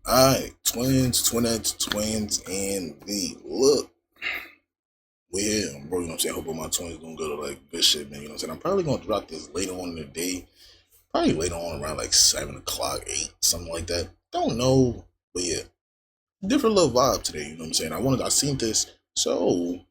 Alright, twins, and the look. We're here, bro. You know what I'm saying? Hope all my twins doing good or like good shit, man. You know what I'm saying? I'm probably gonna drop this later on in the day. Probably later on around like 7 o'clock, 8, something like that. Don't know. But yeah. Different little vibe today, you know what I'm saying? I seen this, so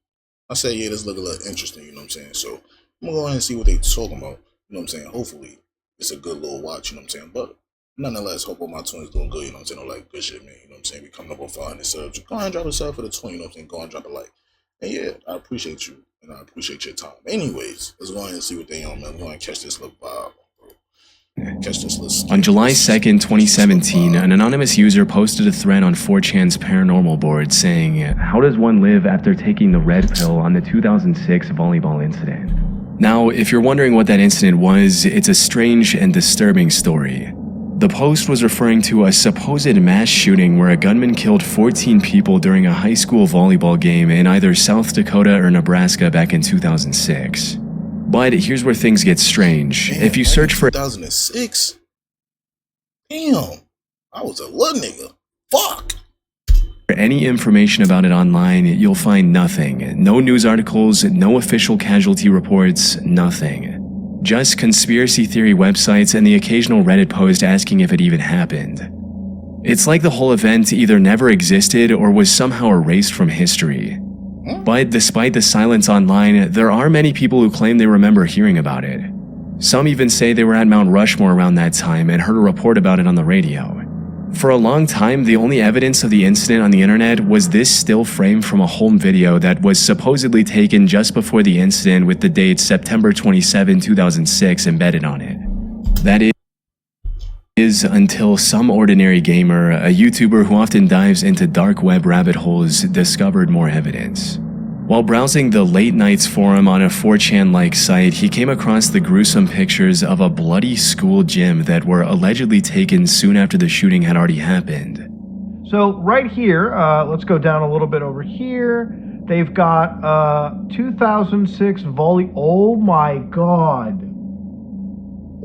I said, yeah, this look a little interesting, you know what I'm saying? So I'm gonna go ahead and see what they talking about. You know what I'm saying? Hopefully it's a good little watch, you know what I'm saying? But nonetheless, hope all my twins doing good, you know what I'm saying? All like good shit, man. You know what I'm saying? We coming up on 500 subs. Go ahead and drop a sub for the twin, you know what I'm saying? Go ahead and drop a like. And yeah, I appreciate you and I appreciate your time. Anyways, let's go ahead and see what they on, man. We're gonna catch this little vibe. On July 2nd, 2017, an anonymous user posted a thread on 4chan's paranormal board saying, "How does one live after taking the red pill on the 2006 volleyball incident?" Now, if you're wondering what that incident was, it's a strange and disturbing story. The post was referring to a supposed mass shooting where a gunman killed 14 people during a high school volleyball game in either South Dakota or Nebraska back in 2006. But here's where things get strange. Damn, if you search for 2006, damn, I was a little nigga. Fuck. any information about it online, you'll find nothing. No news articles, no official casualty reports, nothing. Just conspiracy theory websites and the occasional Reddit post asking if it even happened. It's like the whole event either never existed or was somehow erased from history. But despite the silence online, there are many people who claim they remember hearing about it. Some even say they were at Mount Rushmore around that time and heard a report about it on the radio. For a long time, the only evidence of the incident on the internet was this still frame from a home video that was supposedly taken just before the incident with the date September 27, 2006 embedded on it. That is until some ordinary gamer, a YouTuber who often dives into dark web rabbit holes, discovered more evidence. While browsing the Late Nights forum on a 4chan-like site, he came across the gruesome pictures of a bloody school gym that were allegedly taken soon after the shooting had already happened. So right here, let's go down a little bit over here. They've got 2006 volley. Oh my God.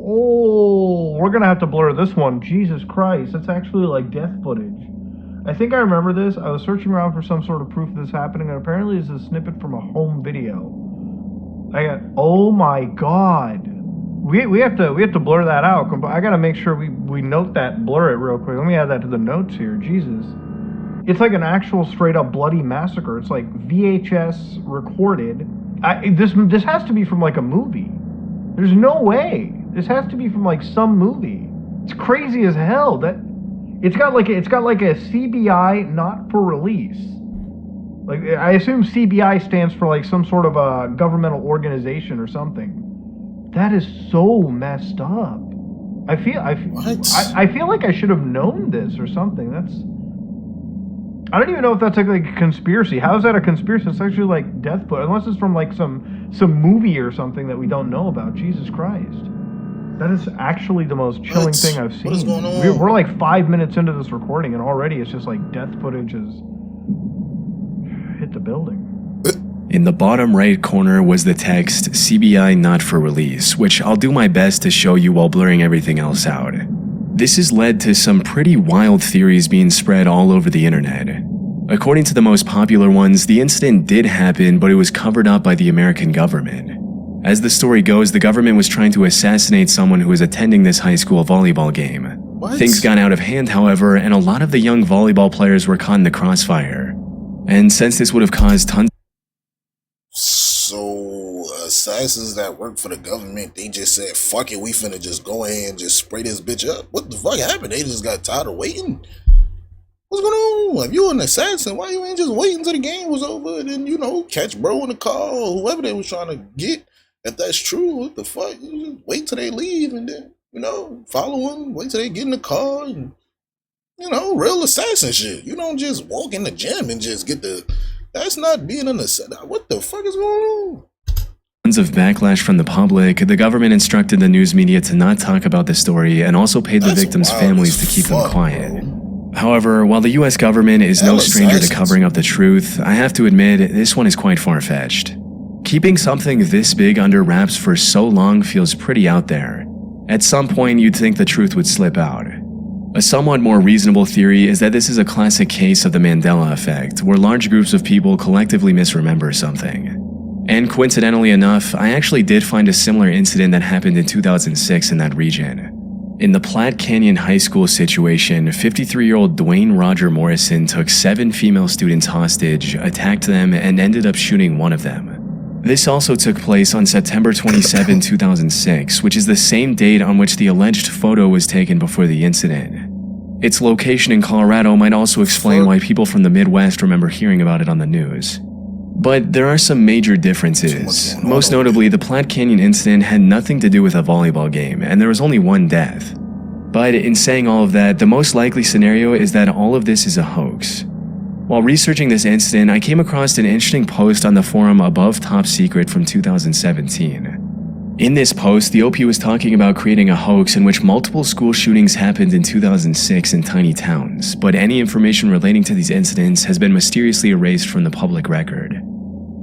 Oh, we're gonna have to blur this one. Jesus Christ, that's actually like death footage. I think I remember this. I was searching around for some sort of proof of this happening, and apparently it's a snippet from a home video. Oh my God. We have to blur that out. I gotta make sure we note that, blur it real quick. Let me add that to the notes here. Jesus. It's like an actual straight up bloody massacre. It's like VHS recorded. This has to be from like a movie. There's no way. This has to be from like some movie. It's crazy as hell. It's got like a CBI not for release. Like I assume CBI stands for like some sort of a governmental organization or something. That is so messed up. I feel like I should have known this or something. I don't even know if that's like a conspiracy. How is that a conspiracy? It's actually like death foot, unless it's from like some movie or something that we don't know about. Jesus Christ. That is actually the most chilling thing I've seen. What is going on? We're like 5 minutes into this recording, and already it's just like death footage has hit the building. In the bottom right corner was the text, "CBI not for release," which I'll do my best to show you while blurring everything else out. This has led to some pretty wild theories being spread all over the internet. According to the most popular ones, the incident did happen, but it was covered up by the American government. As the story goes, the government was trying to assassinate someone who was attending this high school volleyball game. What? Things got out of hand, however, and a lot of the young volleyball players were caught in the crossfire. And since this would have caused tons So assassins that work for the government, they just said, fuck it, we finna just go ahead and just spray this bitch up. What the fuck happened? They just got tired of waiting? What's going on? If you're an assassin, why you ain't just waiting till the game was over and then, catch bro in the car or whoever they was trying to get? If that's true, what the fuck? You just wait till they leave and then, follow them, wait till they get in the car and, real assassin shit. You don't just walk in the gym and just get that's not being an assassin. What the fuck is going on? Tons of backlash from the public. The government instructed the news media to not talk about the story and also paid the victims' families to keep them quiet. However, while the US government is no stranger to covering up the truth, I have to admit, this one is quite far-fetched. Keeping something this big under wraps for so long feels pretty out there. At some point, you'd think the truth would slip out. A somewhat more reasonable theory is that this is a classic case of the Mandela effect, where large groups of people collectively misremember something. And coincidentally enough, I actually did find a similar incident that happened in 2006 in that region. In the Platte Canyon High School situation, 53-year-old Dwayne Roger Morrison took 7 female students hostage, attacked them, and ended up shooting one of them. This also took place on September 27, 2006, which is the same date on which the alleged photo was taken before the incident. Its location in Colorado might also explain why people from the Midwest remember hearing about it on the news. But there are some major differences. Most notably, the Platte Canyon incident had nothing to do with a volleyball game, and there was only one death. But in saying all of that, the most likely scenario is that all of this is a hoax. While researching this incident, I came across an interesting post on the forum Above Top Secret from 2017. In this post, the OP was talking about creating a hoax in which multiple school shootings happened in 2006 in tiny towns, but any information relating to these incidents has been mysteriously erased from the public record.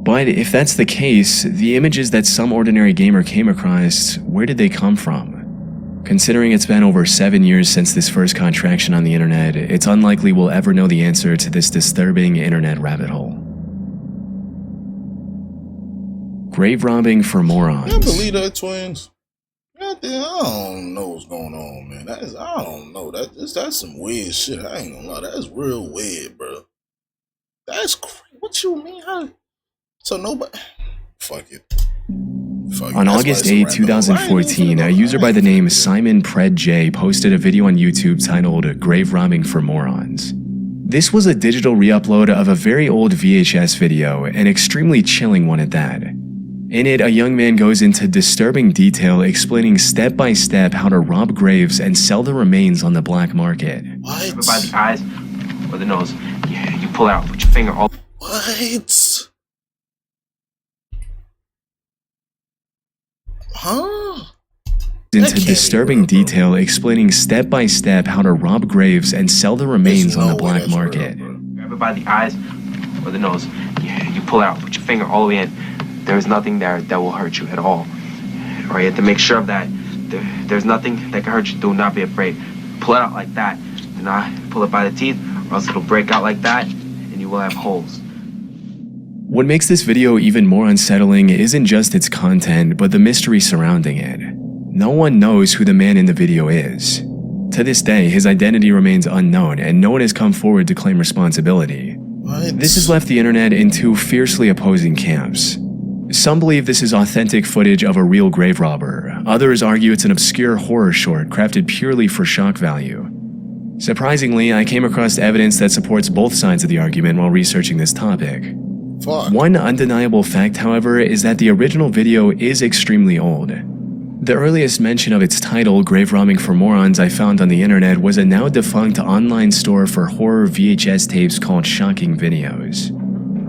But if that's the case, the images that some ordinary gamer came across, where did they come from? Considering it's been over 7 years since this first contraction on the internet, it's unlikely we'll ever know the answer to this disturbing internet rabbit hole. Grave robbing for morons. I believe that, twins. I don't know what's going on, man. I don't know. That's some weird shit. I ain't gonna lie. That's real weird, bro. That's crazy. What you mean? So nobody. Fuck it. On August 8, 2014, a user by the name Simon Pred J posted a video on YouTube titled Grave Robbing for Morons. This was a digital re-upload of a very old VHS video, an extremely chilling one at that. In it, a young man goes into disturbing detail explaining step by step how to rob graves and sell the remains on the black market. What? By the eyes or the nose. Yeah, you pull out, put your finger all. What? Huh? Into disturbing detail explaining step by step how to rob graves and sell the remains on the black market. Grab it by the eyes or the nose. Yeah, you pull out, put your finger all the way in. There's nothing there that will hurt you at all. Or you have to make sure of that. There's nothing that can hurt you. Do not be afraid. Pull it out like that. Do not pull it by the teeth, or else it'll break out like that, and you will have holes. What makes this video even more unsettling isn't just its content, but the mystery surrounding it. No one knows who the man in the video is. To this day, his identity remains unknown, and no one has come forward to claim responsibility. What? This has left the internet in two fiercely opposing camps. Some believe this is authentic footage of a real grave robber. Others argue it's an obscure horror short crafted purely for shock value. Surprisingly, I came across evidence that supports both sides of the argument while researching this topic. Fuck. One undeniable fact, however, is that the original video is extremely old. The earliest mention of its title, Grave Robbing for Morons, I found on the internet was a now defunct online store for horror VHS tapes called Shocking Videos.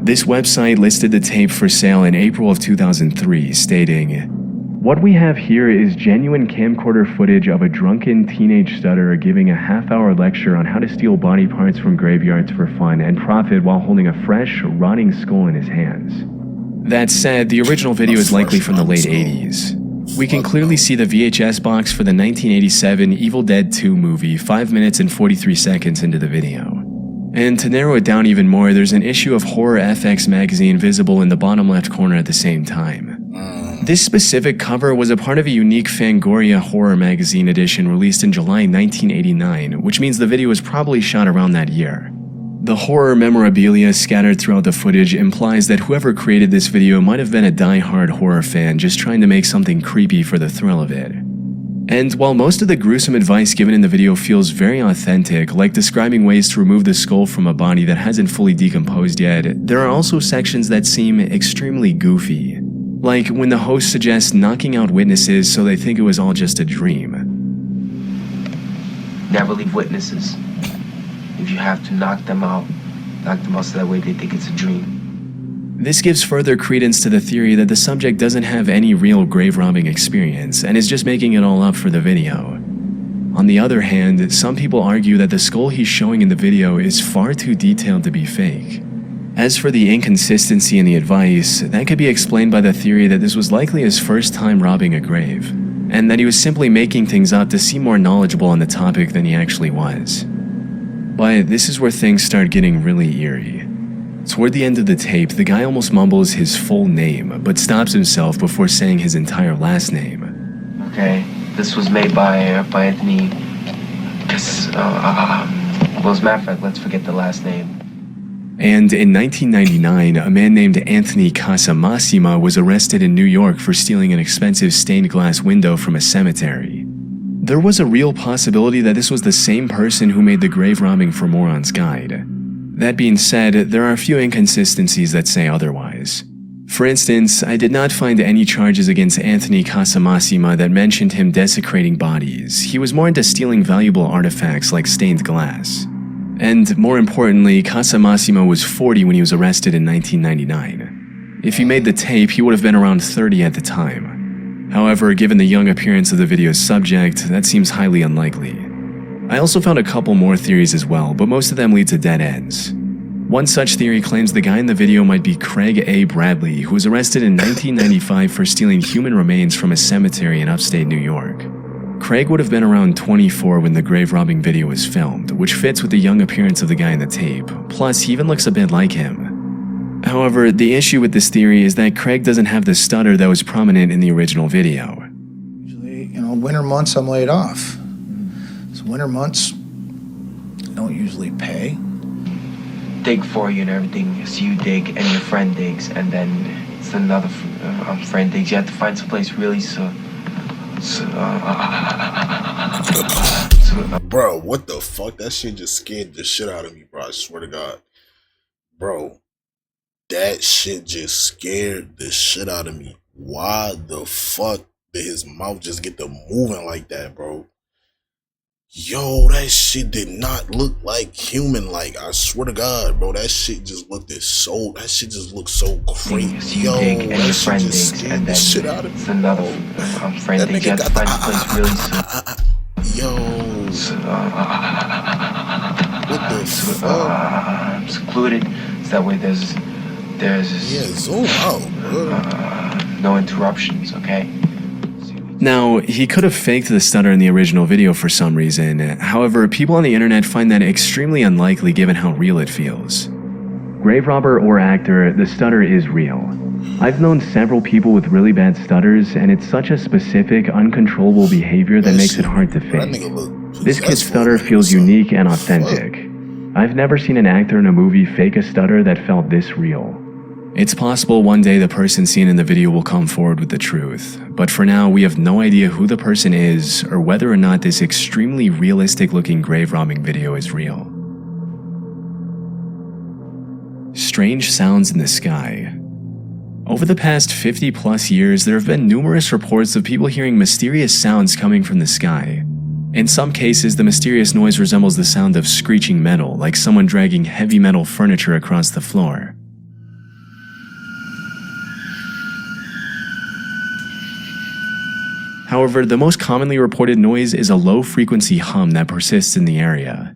This website listed the tape for sale in April of 2003, stating, "What we have here is genuine camcorder footage of a drunken teenage stutterer giving a half-hour lecture on how to steal body parts from graveyards for fun and profit while holding a fresh, rotting skull in his hands." That said, the original video is likely from the late 80s. We can clearly see the VHS box for the 1987 Evil Dead 2 movie 5 minutes and 43 seconds into the video. And to narrow it down even more, there's an issue of Horror FX magazine visible in the bottom left corner at the same time. This specific cover was a part of a unique Fangoria horror magazine edition released in July 1989, which means the video was probably shot around that year. The horror memorabilia scattered throughout the footage implies that whoever created this video might have been a die-hard horror fan just trying to make something creepy for the thrill of it. And while most of the gruesome advice given in the video feels very authentic, like describing ways to remove the skull from a body that hasn't fully decomposed yet, there are also sections that seem extremely goofy. Like when the host suggests knocking out witnesses so they think it was all just a dream. Never leave witnesses. If you have to knock them out so that way they think it's a dream. This gives further credence to the theory that the subject doesn't have any real grave robbing experience and is just making it all up for the video. On the other hand, some people argue that the skull he's showing in the video is far too detailed to be fake. As for the inconsistency in the advice, that could be explained by the theory that this was likely his first time robbing a grave. and that he was simply making things up to seem more knowledgeable on the topic than he actually was. But this is where things start getting really eerie. Toward the end of the tape, the guy almost mumbles his full name, but stops himself before saying his entire last name. Okay, this was made by Anthony. Well, as a matter of fact, let's forget the last name. And in 1999, a man named Anthony Casamassima was arrested in New York for stealing an expensive stained glass window from a cemetery. There was a real possibility that this was the same person who made the grave robbing for Morons Guide. That being said, there are a few inconsistencies that say otherwise. For instance, I did not find any charges against Anthony Casamassima that mentioned him desecrating bodies. He was more into stealing valuable artifacts like stained glass. And more importantly, Casamassima was 40 when he was arrested in 1999. If he made the tape, he would have been around 30 at the time. However, given the young appearance of the video's subject, that seems highly unlikely. I also found a couple more theories as well, but most of them lead to dead ends. One such theory claims the guy in the video might be Craig A. Bradley, who was arrested in 1995 for stealing human remains from a cemetery in upstate New York. Craig would have been around 24 when the grave robbing video was filmed, which fits with the young appearance of the guy in the tape. Plus, he even looks a bit like him. However, the issue with this theory is that Craig doesn't have the stutter that was prominent in the original video. Usually, winter months I'm laid off. So winter months don't usually pay. Dig for you and everything. So you dig and your friend digs, and then it's another friend digs. You have to find someplace really Bro, what the fuck? That shit just scared the shit out of me, bro. I swear to God. Bro, that shit just scared the shit out of me. Why the fuck did his mouth just get to moving like that, bro? Yo, that shit did not look like human-like. I swear to God, bro. That shit just looked that shit just looked so crazy. Yo, that shit just scared the shit out of me. It's another friend dig. You have to find a place really Yo. What the fuck? Secluded. So that way there's yeah, zoom out, bro. No interruptions, okay? Now, he could have faked the stutter in the original video for some reason. However, people on the internet find that extremely unlikely given how real it feels. Grave robber or actor, the stutter is real. I've known several people with really bad stutters, and it's such a specific, uncontrollable behavior that makes it hard to fake. This kid's stutter feels unique and authentic. I've never seen an actor in a movie fake a stutter that felt this real. It's possible one day the person seen in the video will come forward with the truth, but for now we have no idea who the person is or whether or not this extremely realistic looking grave robbing video is real. Strange sounds in the sky. Over the past 50 plus years, there have been numerous reports of people hearing mysterious sounds coming from the sky. In some cases, the mysterious noise resembles the sound of screeching metal, like someone dragging heavy metal furniture across the floor. However, the most commonly reported noise is a low-frequency hum that persists in the area.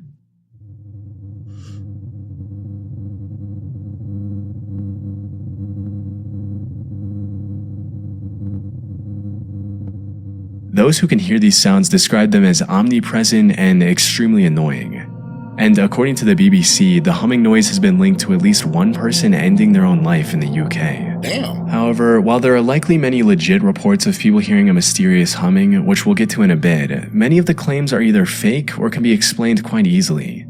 Those who can hear these sounds describe them as omnipresent and extremely annoying. And according to the BBC, the humming noise has been linked to at least one person ending their own life in the UK. Damn. However, while there are likely many legit reports of people hearing a mysterious humming, which we'll get to in a bit, many of the claims are either fake or can be explained quite easily.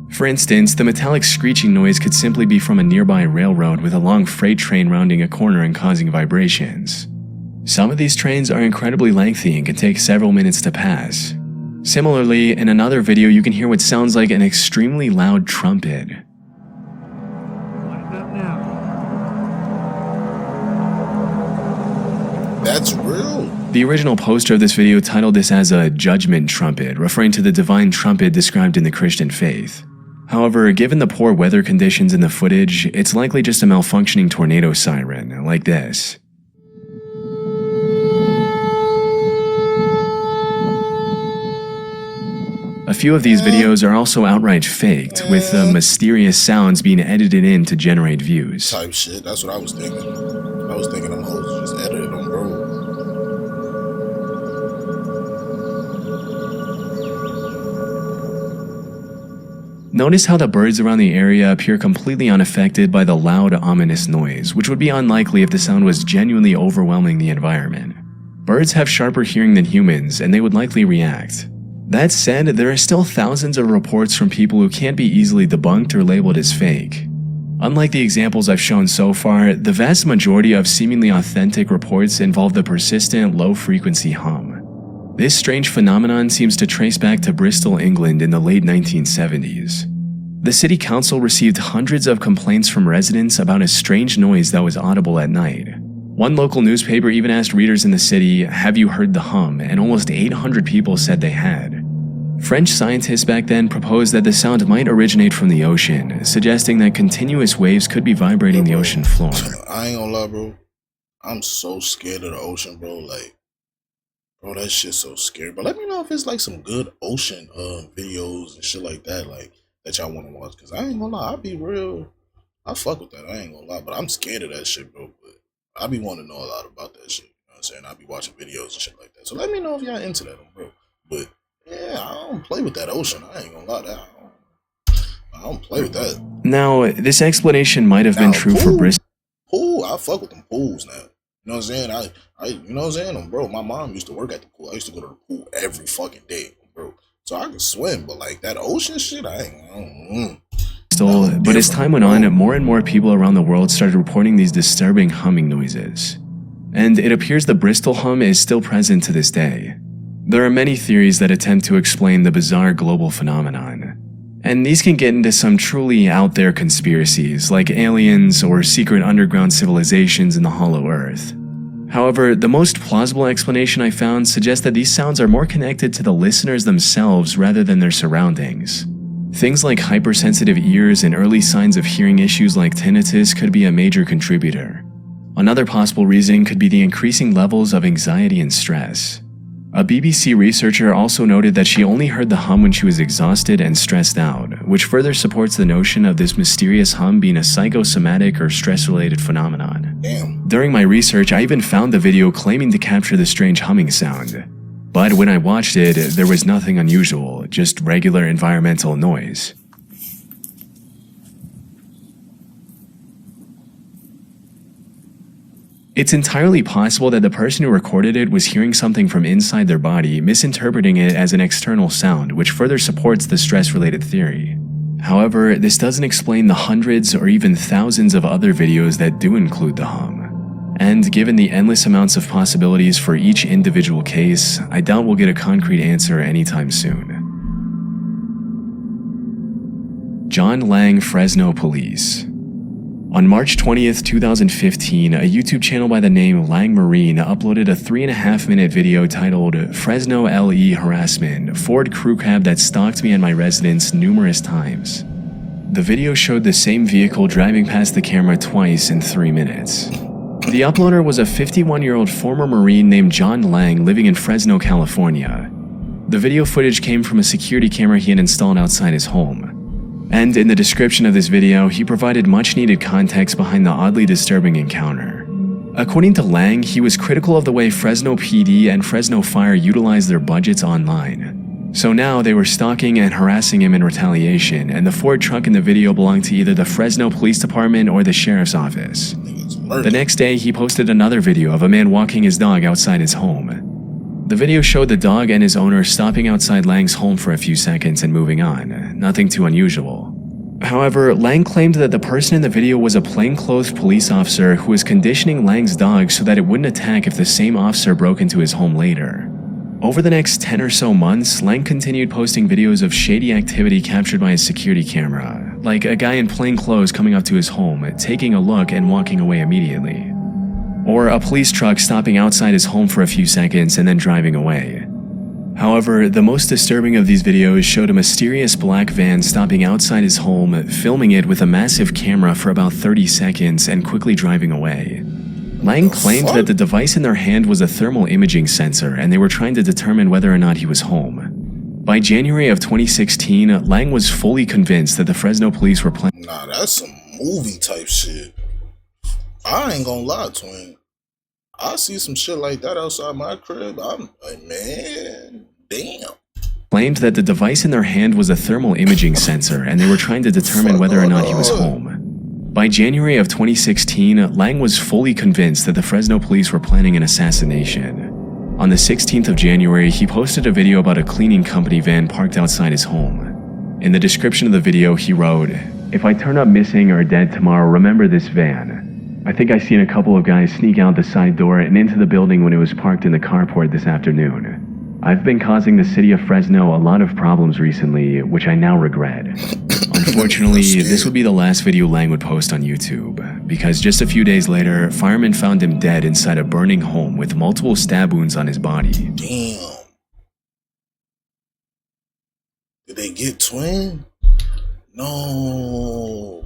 For instance, the metallic screeching noise could simply be from a nearby railroad with a long freight train rounding a corner and causing vibrations. Some of these trains are incredibly lengthy and can take several minutes to pass. Similarly, in another video you can hear what sounds like an extremely loud trumpet. That's real. The original poster of this video titled this as a judgment trumpet, referring to the divine trumpet described in the Christian faith. However, given the poor weather conditions in the footage, it's likely just a malfunctioning tornado siren, like this. A few of these videos are also outright faked, with the mysterious sounds being edited in to generate views. Type shit, that's what I was thinking. I was thinking them hoes just edited them, bro. Notice how the birds around the area appear completely unaffected by the loud, ominous noise, which would be unlikely if the sound was genuinely overwhelming the environment. Birds have sharper hearing than humans, and they would likely react. That said, there are still thousands of reports from people who can't be easily debunked or labeled as fake. Unlike the examples I've shown so far, the vast majority of seemingly authentic reports involve the persistent, low-frequency hum. This strange phenomenon seems to trace back to Bristol, England in the late 1970s. The city council received hundreds of complaints from residents about a strange noise that was audible at night. One local newspaper even asked readers in the city, "Have you heard the hum?" and almost 800 people said they had. French scientists back then proposed that the sound might originate from the ocean, suggesting that continuous waves could be vibrating the ocean floor. I ain't gonna lie, bro. I'm so scared of the ocean, bro. Like, bro, that shit's so scary. But let me know if it's like some good ocean videos and shit like that, like that y'all want to watch. Cause I ain't gonna lie, I fuck with that. I ain't gonna lie, but I'm scared of that shit, bro. But I be wanting to know a lot about that shit. You know what I'm saying? I be watching videos and shit like that. So let me know if y'all into that, bro. But yeah, I don't play with that ocean. I ain't gonna lie, I don't play with that. Now, this explanation might have been true for Bristol. Pool, I fuck with them pools now. You know what I'm saying? You know what I'm saying, bro. My mom used to work at the pool. I used to go to the pool every fucking day, bro. So I can swim, but like that ocean shit, But as time went on, more and more people around the world started reporting these disturbing humming noises. And it appears the Bristol hum is still present to this day. There are many theories that attempt to explain the bizarre global phenomenon. And these can get into some truly out there conspiracies, like aliens or secret underground civilizations in the hollow earth. However, the most plausible explanation I found suggests that these sounds are more connected to the listeners themselves rather than their surroundings. Things like hypersensitive ears and early signs of hearing issues like tinnitus could be a major contributor. Another possible reason could be the increasing levels of anxiety and stress. A BBC researcher also noted that she only heard the hum when she was exhausted and stressed out, which further supports the notion of this mysterious hum being a psychosomatic or stress-related phenomenon. Damn. During my research, I even found the video claiming to capture the strange humming sound. But when I watched it, there was nothing unusual, just regular environmental noise. It's entirely possible that the person who recorded it was hearing something from inside their body, misinterpreting it as an external sound, which further supports the stress-related theory. However, this doesn't explain the hundreds or even thousands of other videos that do include the hum. And given the endless amounts of possibilities for each individual case, I doubt we'll get a concrete answer anytime soon. John Lang, Fresno Police. On March 20th, 2015, a YouTube channel by the name Lang Marine uploaded a 3.5-minute video titled Fresno LE Harassment, Ford Crew Cab that stalked me and my residence numerous times. The video showed the same vehicle driving past the camera twice in 3 minutes. The uploader was a 51-year-old former Marine named John Lang living in Fresno, California. The video footage came from a security camera he had installed outside his home. And in the description of this video, he provided much-needed context behind the oddly disturbing encounter. According to Lang, he was critical of the way Fresno PD and Fresno Fire utilized their budgets online. So now they were stalking and harassing him in retaliation, and the Ford truck in the video belonged to either the Fresno Police Department or the Sheriff's Office. The next day, he posted another video of a man walking his dog outside his home. The video showed the dog and his owner stopping outside Lang's home for a few seconds and moving on, nothing too unusual. However, Lang claimed that the person in the video was a plainclothes police officer who was conditioning Lang's dog so that it wouldn't attack if the same officer broke into his home later. Over the next 10 or so months, Lang continued posting videos of shady activity captured by his security camera, like a guy in plain clothes coming up to his home, taking a look and walking away immediately. Or a police truck stopping outside his home for a few seconds and then driving away. However, the most disturbing of these videos showed a mysterious black van stopping outside his home, filming it with a massive camera for about 30 seconds and quickly driving away. Lang claimed that the device in their hand was a thermal imaging sensor and they were trying to determine whether or not he was home. By January of 2016, Lang was fully convinced that the Fresno police were planning. Nah, that's some movie type shit. I ain't gonna lie, twin. I see some shit like that outside my crib. I'm like, man, damn. claimed that the device in their hand was a thermal imaging sensor and they were trying to determine whether or not he was home. By January of 2016, Lang was fully convinced that the Fresno police were planning an assassination. On the 16th of January, he posted a video about a cleaning company van parked outside his home. In the description of the video, he wrote, "If I turn up missing or dead tomorrow, remember this van. I think I seen a couple of guys sneak out the side door and into the building when it was parked in the carport this afternoon. I've been causing the city of Fresno a lot of problems recently, which I now regret." Unfortunately, this would be the last video Lang would post on YouTube, because just a few days later, firemen found him dead inside a burning home with multiple stab wounds on his body. Damn. Did they get twin? No.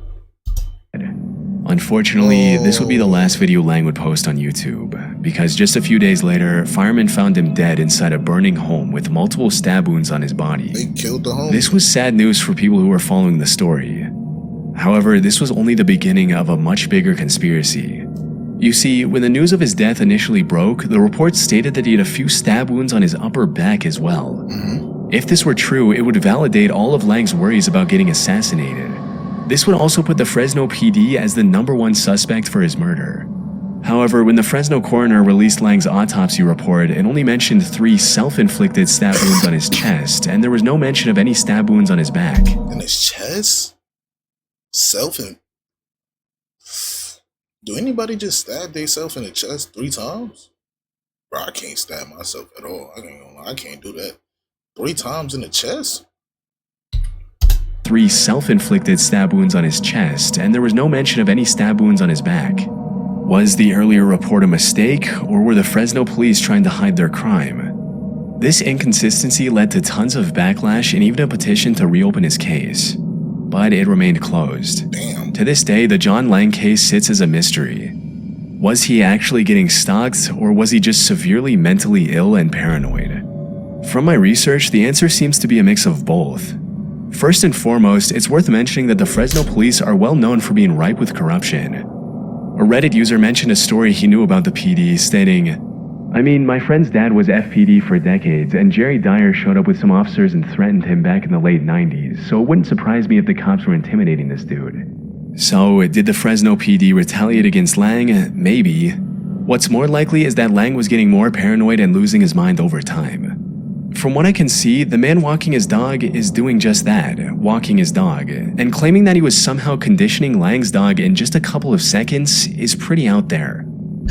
Unfortunately, this would be the last video Lang would post on YouTube, because just a few days later, firemen found him dead inside a burning home with multiple stab wounds on his body. They killed the homie. This was sad news for people who were following the story. However, this was only the beginning of a much bigger conspiracy. You see, when the news of his death initially broke, the reports stated that he had a few stab wounds on his upper back as well. If this were true, it would validate all of Lang's worries about getting assassinated. This would also put the Fresno PD as the #1 suspect for his murder. However, when the Fresno coroner released Lang's autopsy report, it only mentioned 3 self-inflicted stab wounds on his chest, and there was no mention of any stab wounds on his back. In his chest? Do anybody just stab themselves in the chest 3 times? Bro, I can't stab myself at all. I can't do that. 3 times in the chest? 3 self-inflicted stab wounds on his chest, and there was no mention of any stab wounds on his back. Was the earlier report a mistake, or were the Fresno police trying to hide their crime? This inconsistency led to tons of backlash and even a petition to reopen his case. But it remained closed. Damn. To this day, the John Lang case sits as a mystery. Was he actually getting stalked, or was he just severely mentally ill and paranoid? From my research, the answer seems to be a mix of both. First and foremost, it's worth mentioning that the Fresno police are well known for being ripe with corruption. A Reddit user mentioned a story he knew about the PD, stating, "I mean, my friend's dad was FPD for decades, and Jerry Dyer showed up with some officers and threatened him back in the late 90s, so it wouldn't surprise me if the cops were intimidating this dude." So, did the Fresno PD retaliate against Lang? Maybe. What's more likely is that Lang was getting more paranoid and losing his mind over time. From what I can see, the man walking his dog is doing just that, walking his dog, and claiming that he was somehow conditioning Lang's dog in just a couple of seconds is pretty out there.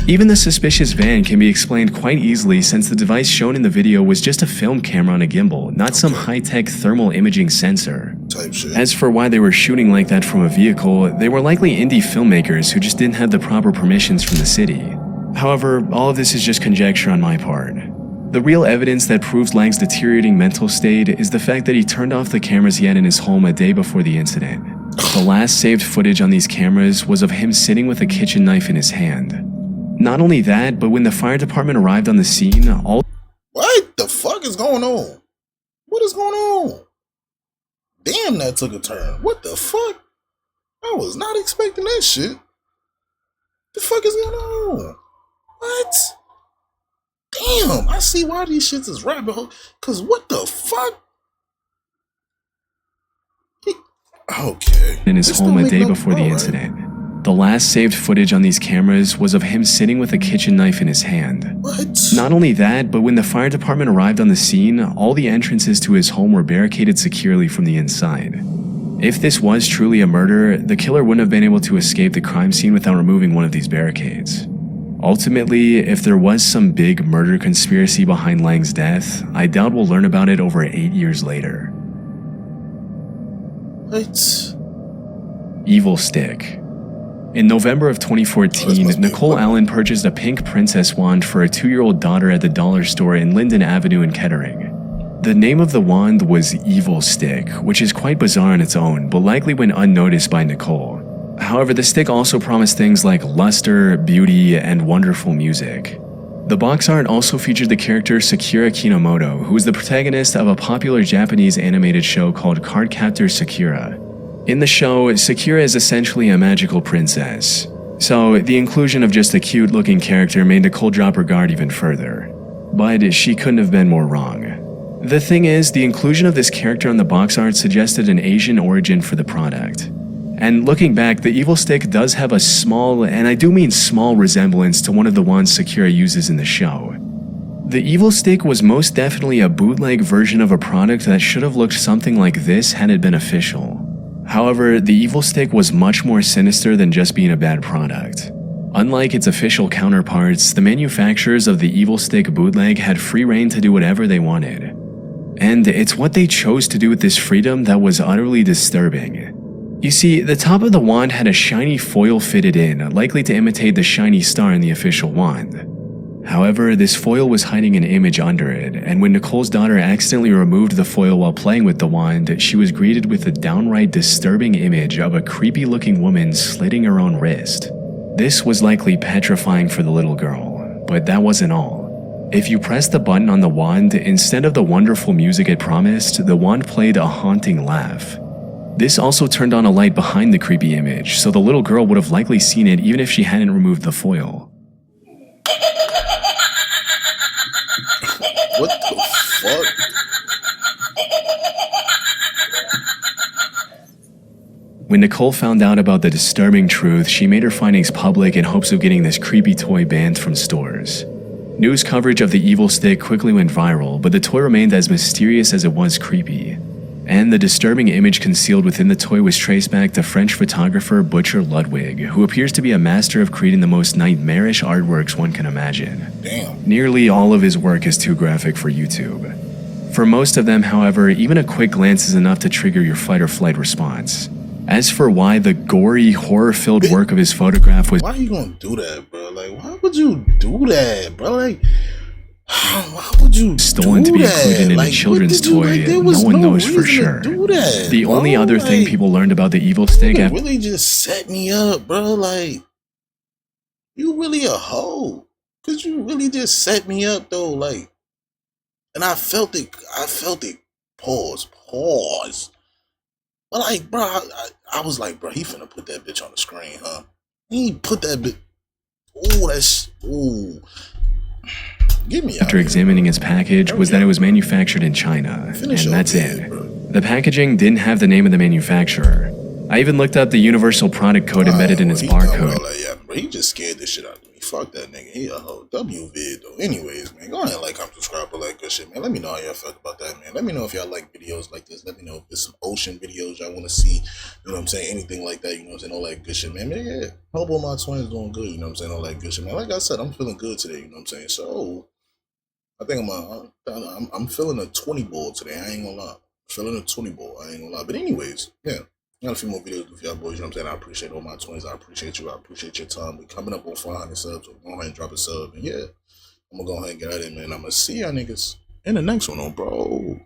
Even the suspicious van can be explained quite easily since the device shown in the video was just a film camera on a gimbal, not some high-tech thermal imaging sensor. Type shit. As for why they were shooting like that from a vehicle, they were likely indie filmmakers who just didn't have the proper permissions from the city. However, all of this is just conjecture on my part. The real evidence that proves Lang's deteriorating mental state is the fact that he turned off the cameras he had in his home a day before the incident. The last saved footage on these cameras was of him sitting with a kitchen knife in his hand. Not only that, but when the fire department arrived on the scene, all— What the fuck is going on? What is going on? Damn, that took a turn. What the fuck? I was not expecting that shit. The fuck is going on? What? Damn, I see why these shits is rabbit hole. Cause what the fuck? Okay. in his home a day before the incident. The last saved footage on these cameras was of him sitting with a kitchen knife in his hand. What? Not only that, but when the fire department arrived on the scene, all the entrances to his home were barricaded securely from the inside. If this was truly a murder, the killer wouldn't have been able to escape the crime scene without removing one of these barricades. Ultimately, if there was some big murder conspiracy behind Lang's death, I doubt we'll learn about it over 8 years later. What? Evil Stick. In November of 2014, Nicole Allen purchased a pink princess wand for her 2-year-old daughter at the dollar store in Linden Avenue in Kettering. The name of the wand was Evil Stick, which is quite bizarre on its own, but likely went unnoticed by Nicole. However, the stick also promised things like luster, beauty, and wonderful music. The box art also featured the character Sakura Kinomoto, who is the protagonist of a popular Japanese animated show called Cardcaptor Sakura. In the show, Sakura is essentially a magical princess. So, the inclusion of just a cute-looking character made Nicole drop her guard even further. But she couldn't have been more wrong. The thing is, the inclusion of this character on the box art suggested an Asian origin for the product. And looking back, the Evil Stick does have a small, and I do mean small, resemblance to one of the wands Sakura uses in the show. The Evil Stick was most definitely a bootleg version of a product that should have looked something like this had it been official. However, the Evil Stick was much more sinister than just being a bad product. Unlike its official counterparts, the manufacturers of the Evil Stick bootleg had free reign to do whatever they wanted. And it's what they chose to do with this freedom that was utterly disturbing. You see, the top of the wand had a shiny foil fitted in, likely to imitate the shiny star in the official wand. However, this foil was hiding an image under it, and when Nicole's daughter accidentally removed the foil while playing with the wand, she was greeted with a downright disturbing image of a creepy-looking woman slitting her own wrist. This was likely petrifying for the little girl, but that wasn't all. If you pressed the button on the wand, instead of the wonderful music it promised, the wand played a haunting laugh. This also turned on a light behind the creepy image, so the little girl would have likely seen it even if she hadn't removed the foil. What the fuck? When Nicole found out about the disturbing truth, she made her findings public in hopes of getting this creepy toy banned from stores. News coverage of the Evil Stick quickly went viral, but the toy remained as mysterious as it was creepy. And the disturbing image concealed within the toy was traced back to French photographer Butcher Ludwig, who appears to be a master of creating the most nightmarish artworks one can imagine. Damn. Nearly all of his work is too graphic for YouTube. For most of them, however, even a quick glance is enough to trigger your fight or flight response. As for why the gory, horror-filled work of his photograph was— Why are you gonna do that, bro? Like, why would you do that, bro? Like, why would you stolen do to be that? included in Like, a children's what did you- toy, like, there no was one no knows for reason to sure. do that, The bro. only other thing Like, people learned about the Evil Stick you after— really just set me up, bro. Like, you really a hoe. Cause you really just set me up, though. Like, and I felt it. Pause. But like, bro, I was like, bro, he finna put that bitch on the screen, huh? He put that bitch. Ooh, ooh. Get me out after here, examining bro. its package was that it was manufactured in China, Finish and your that's bid, it. bro. The packaging didn't have the name of the manufacturer. I even looked up the universal product code embedded in its barcode. Yeah, bro, he just scared the shit out of me. Fuck that nigga. He a hoe. WVid though. Anyways, man, go ahead and like, comment, subscribe, like good shit, man. Let me know how y'all felt about that, man. Let me know if y'all like videos like this. Let me know if there's some ocean videos y'all want to see. You know what I'm saying? Anything like that, you know what I'm saying? All that good shit, man. Yeah. Hope all my twins doing good, you know what I'm saying? All that good shit, man. Like I said, I'm feeling good today, you know what I'm saying? So, I think I'm feeling a 20 ball today. I ain't gonna lie. Feeling a 20 ball. I ain't gonna lie. But anyways, yeah. I got a few more videos with y'all boys. You know what I'm saying? I appreciate all my twins. I appreciate you. I appreciate your time. We're coming up on 500 subs. So go ahead and drop a sub. And yeah, I'm gonna go ahead and get out of it, man. I'm gonna see y'all niggas in the next one, bro.